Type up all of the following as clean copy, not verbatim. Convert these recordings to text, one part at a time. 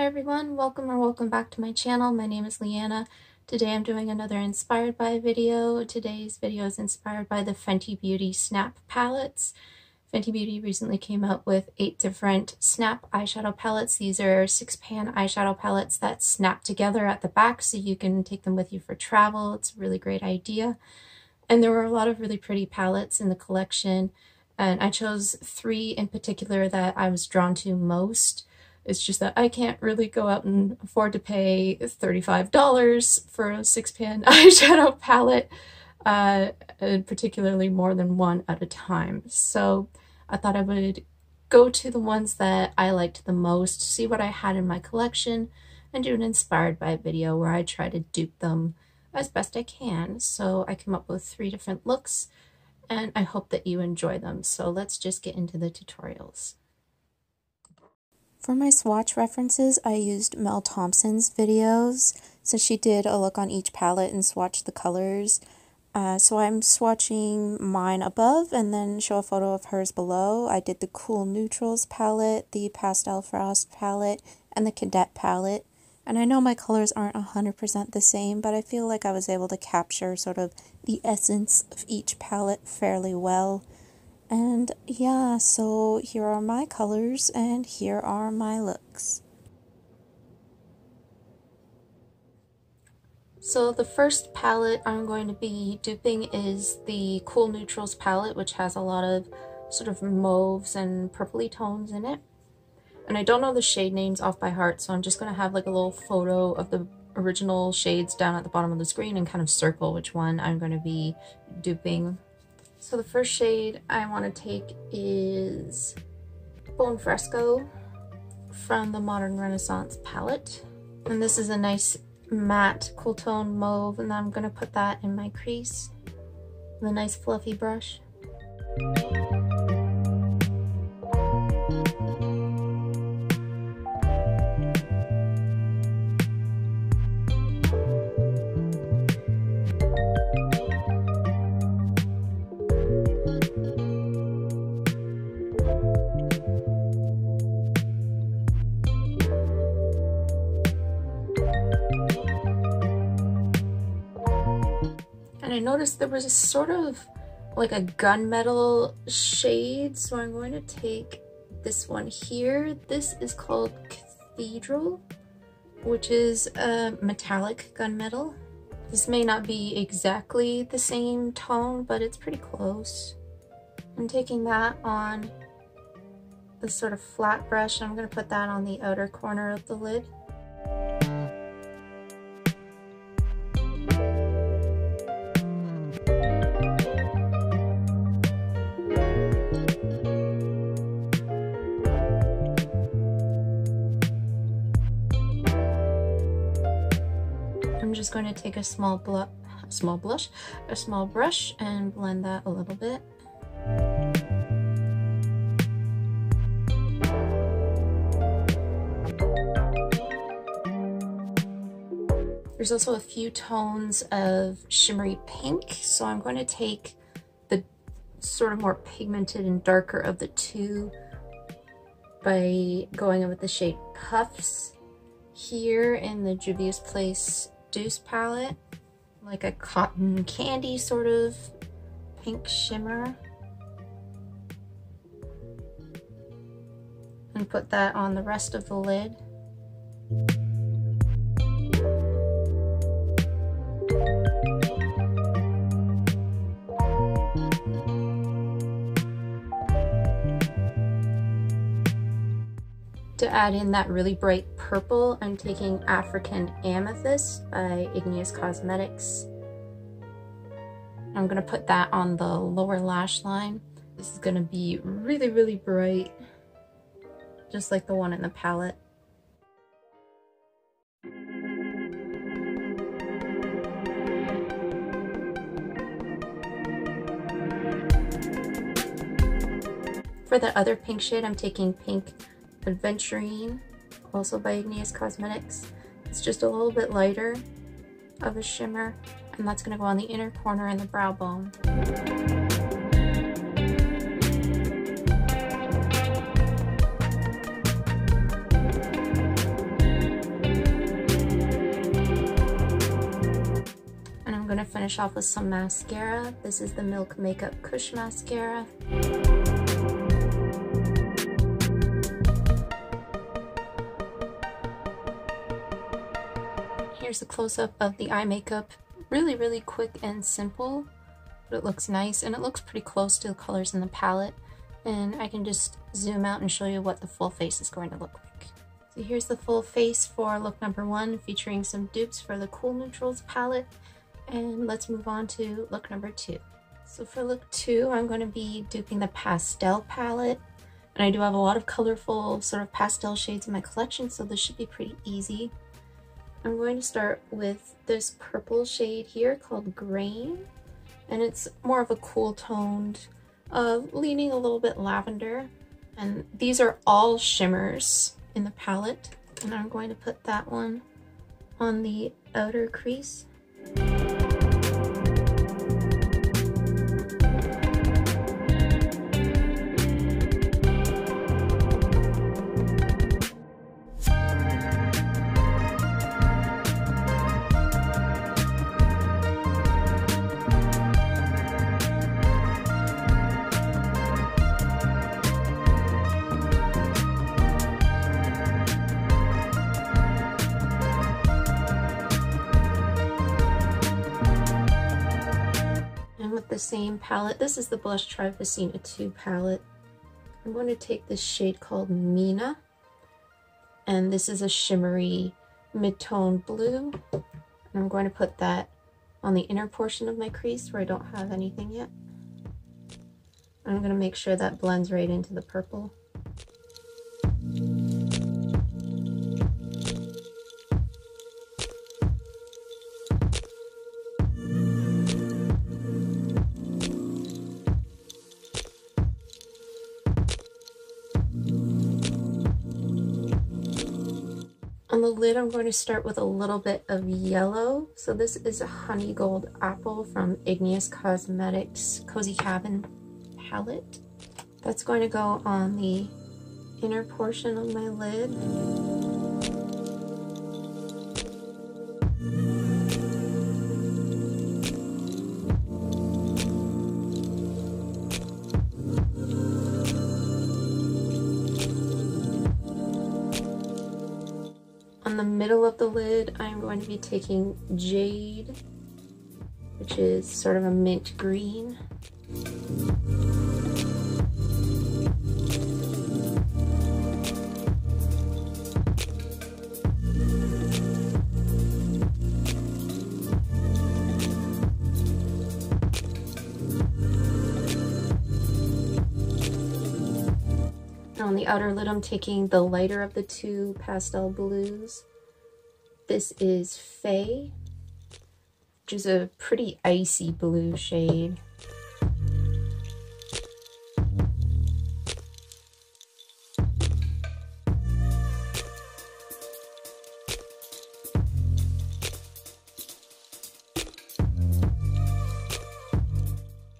everyone, welcome back to my channel. My name is Leanna. Today I'm doing another inspired by video. Today's video is inspired by the Fenty Beauty Snap palettes. Fenty Beauty recently came out with 8 different snap eyeshadow palettes. These are 6-pan eyeshadow palettes that snap together at the back so you can take them with you for travel. It's a really great idea. And there were a lot of really pretty palettes in the collection, and I chose 3 in particular that I was drawn to most. It's just that I can't really go out and afford to pay $35 for a 6-pan eyeshadow palette, particularly more than one at a time. So I thought I would go to the ones that I liked the most, see what I had in my collection, and do an inspired by video where I try to dupe them as best I can. So I came up with 3 different looks, and I hope that you enjoy them. So let's just get into the tutorials. For my swatch references, I used Mel Thompson's videos. So she did a look on each palette and swatched the colors. So I'm swatching mine above and then show a photo of hers below. I did the Cool Neutrals palette, the Pastel Frost palette, and the Cadet palette. And I know my colors aren't 100% the same, but I feel like I was able to capture sort of the essence of each palette fairly well. And yeah, so here are my colors and here are my looks. So the first palette I'm going to be duping is the Cool Neutrals palette, which has a lot of sort of mauves and purpley tones in it. And I don't know the shade names off by heart, so I'm just going to have like a little photo of the original shades down at the bottom of the screen and kind of circle which one I'm going to be duping. So the first shade I want to take is Bone Fresco from the Modern Renaissance palette. And this is a nice matte cool tone mauve, and I'm going to put that in my crease with a nice fluffy brush. And I noticed there was a sort of like a gunmetal shade, so I'm going to take this one here. This is called Cathedral, which is a metallic gunmetal. This may not be exactly the same tone, but it's pretty close. I'm taking that on this sort of flat brush, and I'm going to put that on the outer corner of the lid. I'm just going to take a small brush and blend that a little bit. There's also a few tones of shimmery pink, so I'm going to take the sort of more pigmented and darker of the two by going in with the shade Puffs here in the Juvia's Place Douce palette, like a cotton candy sort of pink shimmer, and put that on the rest of the lid. To add in that really bright purple, I'm taking African Amethyst by Igneous Cosmetics. I'm going to put that on the lower lash line. This is going to be really, really bright, just like the one in the palette. For the other pink shade, I'm taking Pink Aventurine, also by Igneous Cosmetics. It's just a little bit lighter of a shimmer, and that's going to go on the inner corner and the brow bone. finish off with some mascara. This is the Milk Makeup Kush Mascara. Here's a close-up of the eye makeup. Really quick and simple, but it looks nice and it looks pretty close to the colors in the palette. And I can just zoom out and show you what the full face is going to look like. So here's the full face for look number 1, featuring some dupes for the Cool Neutrals palette. And let's move on to look number 2. So for look 2, I'm going to be duping the Pastel palette. And I do have a lot of colorful sort of pastel shades in my collection, so this should be pretty easy. I'm going to start with this purple shade here called Grain. And it's more of a cool toned, leaning a little bit lavender. And these are all shimmers in the palette. And I'm going to put that one on the outer crease. The same palette. This is the Blushtribe Hasina 2 palette. I'm going to take this shade called Mina, and this is a shimmery mid-tone blue, and I'm going to put that on the inner portion of my crease where I don't have anything yet. I'm going to make sure that blends right into the purple. On the lid, I'm going to start with a little bit of yellow. So this is a Honey Gold Apple from Igneous Cosmetics Cozy Cabin palette. That's going to go on the inner portion of my lid. On the middle of the lid, I'm going to be taking Jade, which is sort of a mint green. On the outer lid, I'm taking the lighter of the 2 pastel blues. This is Faye, which is a pretty icy blue shade.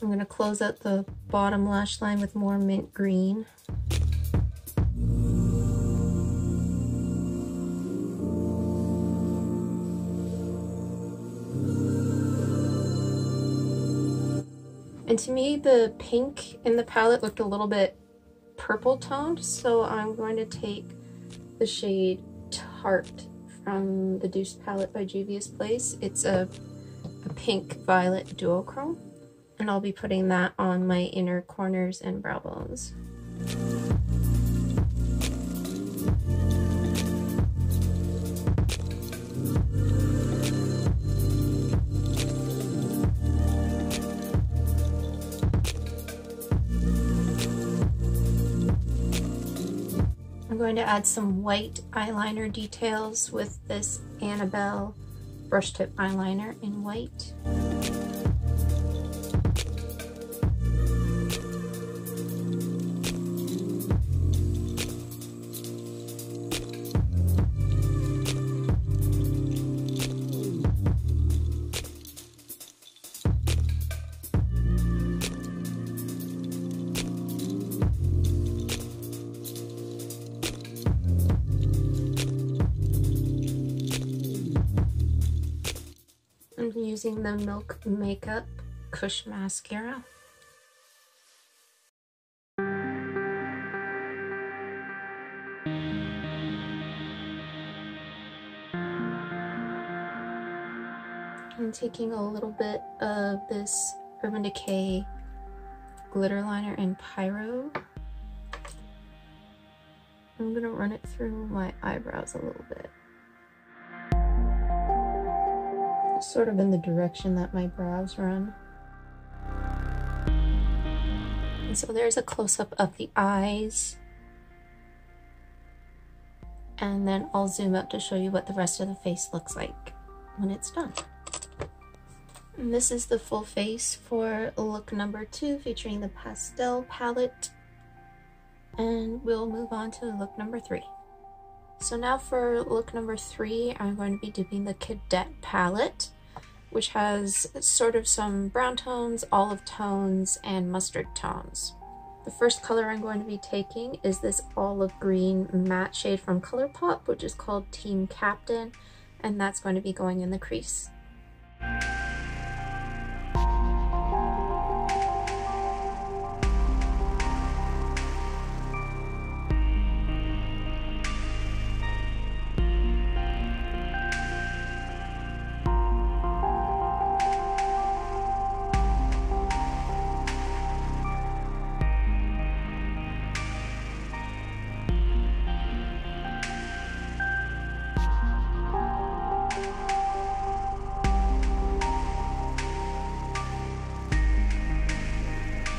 I'm going to close out the bottom lash line with more mint green. And to me, the pink in the palette looked a little bit purple toned, so I'm going to take the shade Tarte from the Douce palette by Juvia's Place. It's a pink violet duochrome, and I'll be putting that on my inner corners and brow bones. I'm going to add some white eyeliner details with this Annabelle brush tip eyeliner in white. using the Milk Makeup Kush Mascara. I'm taking a little bit of this Urban Decay glitter liner in Pyro. I'm gonna run it through my eyebrows a little bit. Sort of in the direction that my brows run. And so there's a close-up of the eyes. And then I'll zoom out to show you what the rest of the face looks like when it's done. And this is the full face for look number 2, featuring the Pastel palette. And we'll move on to look number 3. So now for look number 3, I'm going to be duping the Cadet palette, which has sort of some brown tones, olive tones, and mustard tones. The first color I'm going to be taking is this olive green matte shade from ColourPop, which is called Team Captain, and that's going to be going in the crease.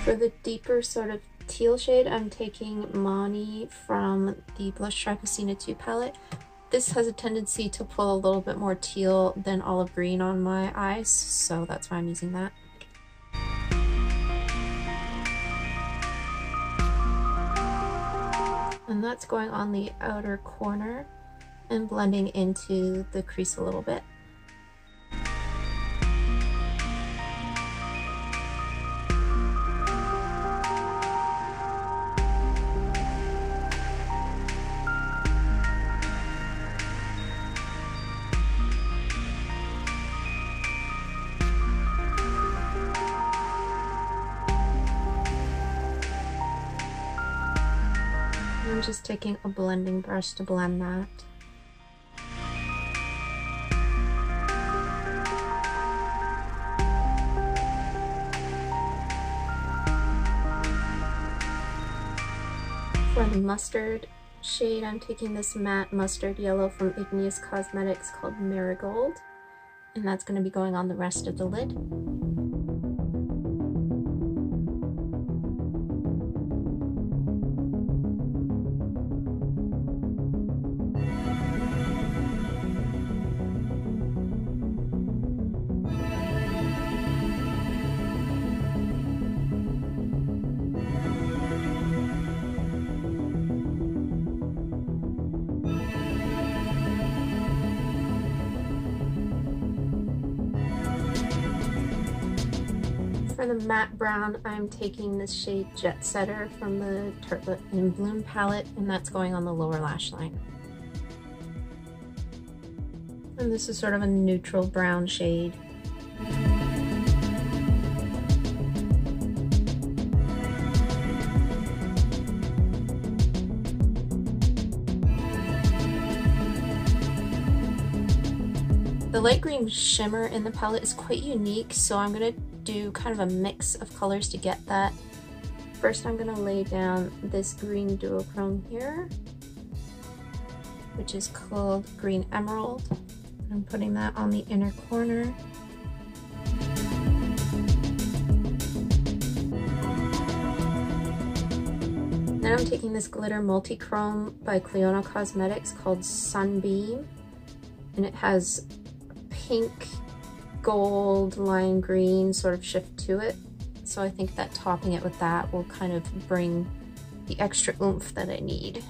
For the deeper sort of teal shade, I'm taking Mani from the Blushtribe Hasina 2 palette. This has a tendency to pull a little bit more teal than olive green on my eyes, so that's why I'm using that. And that's going on the outer corner and blending into the crease a little bit. I'm just taking a blending brush to blend that. For the mustard shade, I'm taking this matte mustard yellow from Igneous Cosmetics called Marigold, and that's going to be going on the rest of the lid. For the matte brown, I'm taking this shade Jet Setter from the Tartelette in Bloom palette, and that's going on the lower lash line. And this is sort of a neutral brown shade. The light green shimmer in the palette is quite unique, so I'm going to do kind of a mix of colors to get that. First, I'm going to lay down this green duochrome here, which is called Green Emerald. I'm putting that on the inner corner. Then I'm taking this glitter multi-chrome by Glammo Cosmetics called Sunbeam, and it has pink, gold, lime green sort of shift to it. So I think that topping it with that will kind of bring the extra oomph that I need.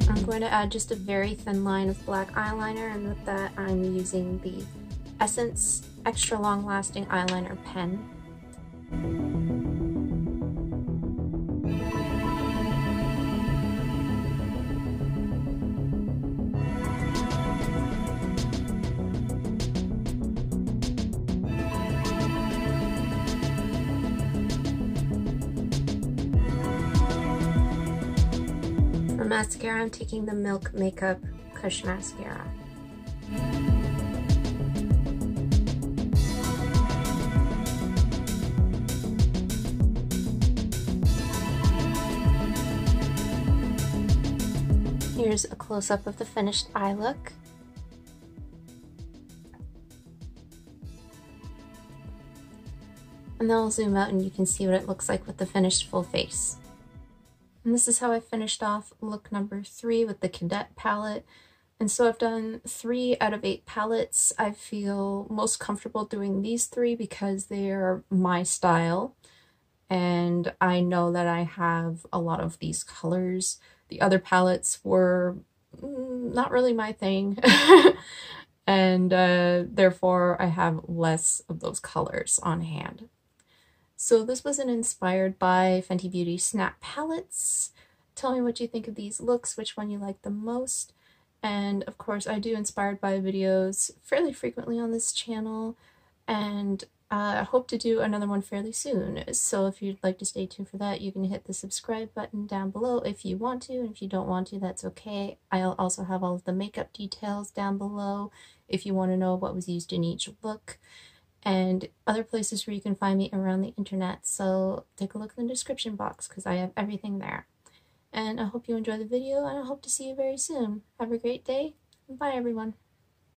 I'm going to add just a very thin line of black eyeliner, and with that I'm using the Essence Extra Long Lasting Eyeliner Pen. For mascara, I'm taking the Milk Makeup Kush Mascara. Here's a close-up of the finished eye look. And then I'll zoom out and you can see what it looks like with the finished full face. And this is how I finished off look number 3 with the Cadet palette. And so I've done 3 out of 8 palettes. I feel most comfortable doing these 3 because they're my style. And I know that I have a lot of these colors. The other palettes were not really my thing. And therefore I have less of those colors on hand. So this was inspired by Fenty Beauty Snap Palettes. Tell me what you think of these looks, which one you like the most. And of course I do Inspired by videos fairly frequently on this channel, and I hope to do another one fairly soon. So if you'd like to stay tuned for that, you can hit the subscribe button down below if you want to, and if you don't want to, that's okay. I'll also have all of the makeup details down below if you want to know what was used in each look, and other places where you can find me around the internet. So take a look in the description box because I have everything there. And I hope you enjoy the video, and I hope to see you very soon. Have a great day, and bye everyone.